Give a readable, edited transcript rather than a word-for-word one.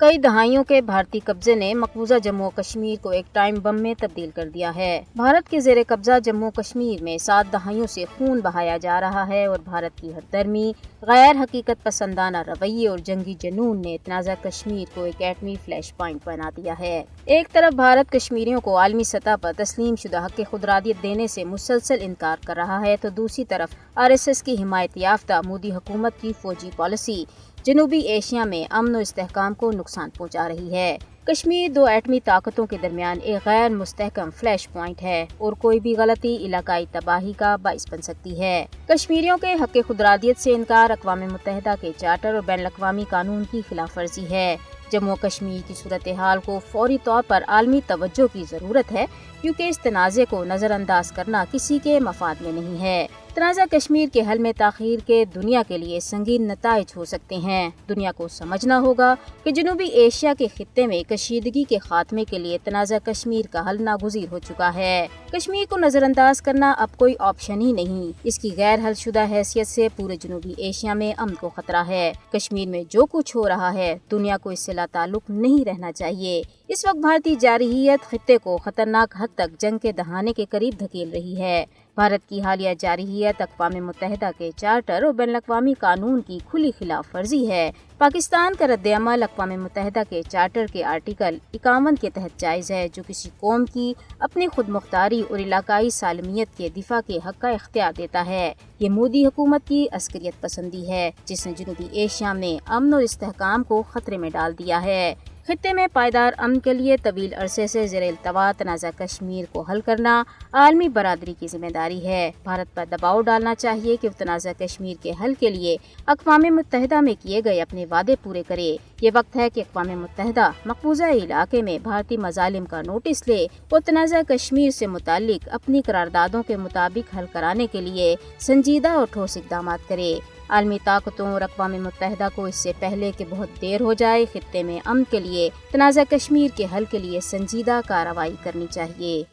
कई दहाइयों के भारतीय कब्जे ने मकबूजा जम्मू और कश्मीर को एक टाइम बम में तब्दील कर दिया है। भारत के जेर कब्जा जम्मू कश्मीर में 7 दहाइयों से खून बहाया जा रहा है और भारत की हरदर्मी, गैर हकीकत पसंदाना रवैये और जंगी जुनून ने तनाज़ा कश्मीर को एक एटमी फ्लैश पॉइंट बना दिया है। एक तरफ भारत कश्मीरियों को आलमी सतह पर तस्लीम शुदा हक खुदरादियत देने से मुसलसल इनकार कर रहा है, तो दूसरी तरफ RSS की हिमायत याफ्ता मोदी हुकूमत की फौजी पॉलिसी जनूबी एशिया में अमन और इस्तेहकाम को नुकसान पहुंचा रही है। कश्मीर 2 एटमी ताकतों के दरमियान एक गैर मुस्तहकम फ्लैश पॉइंट है और कोई भी गलती इलाकाई तबाही का बाइस बन सकती है। कश्मीरियों के हक खुदरादियत से इनकार अक़वाम मुत्तहिदा के चार्टर और बैन अक़वामी कानून की खिलाफ वर्जी है। जम्मू कश्मीर की सूरत हाल को फौरी तौर पर आलमी तवज्जो की जरूरत है, क्योंकि इस तनाज़े को नजरअंदाज करना किसी के मफाद में नहीं है। तनाज़ा कश्मीर के हल में ताख़ीर के दुनिया के लिए संगीन नताइज हो सकते हैं। दुनिया को समझना होगा कि जनूबी एशिया के खित्ते में कशीदगी के खात्मे के लिए तनाज़ा कश्मीर का हल नागुज़ीर हो चुका है। कश्मीर को नजरअंदाज करना अब कोई ऑप्शन ही नहीं। इसकी गैर हल शुदा हैसियत से पूरे जनूबी एशिया में अमन को खतरा है। कश्मीर में जो कुछ हो रहा है, दुनिया को इससे लाताल्लुक नहीं रहना चाहिए। इस वक्त भारतीय जारहियत खित्ते को खतरनाक हद तक जंग के दहाने के करीब धकेल रही है। भारत की हालिया जारहियत अक़वाम मुत्तहिदा के चार्टर और बैन अक़वामी कानून की खुली खिलाफ वर्जी है। पाकिस्तान का रद्द-ए-अमल अक़वाम मुत्तहिदा के चार्टर के आर्टिकल 51 के तहत जायज़ है, जो किसी कौम की अपनी खुद मुख्तारी और इलाकाई सालमियत के दिफा के हक़ का इख्तियार देता है। ये मोदी हुकूमत की अस्करियत पसंदी है, जिसने जनूबी एशिया में अमन और इस्तेहकाम को खतरे में डाल दिया है। खित्ते में पायदार अमन के लिए तवील अरसे से ज़ेर-इल्तवा तनाज़ा कश्मीर को हल करना आलमी बरादरी की जिम्मेदारी है। भारत पर दबाव डालना चाहिए कि तनाज़ा कश्मीर के हल के लिए अक़वाम मुत्तहिदा में किए गए अपने वादे पूरे करे। ये वक्त है कि अक़वाम मुत्तहिदा मकबूजा इलाके में भारतीय मज़ालिम का नोटिस ले और तनाज़ा कश्मीर से मुताल्लिक अपनी करारदादों के मुताबिक हल कराने के लिए संजीदा और ठोस इक़दाम करे। आलमी ताकतों और अक़वाम मुत्तहिदा को इससे पहले कि बहुत देर हो जाए, खित्ते में अमन के लिए तनाज़ा कश्मीर के हल के लिए संजीदा कार्रवाई करनी चाहिए।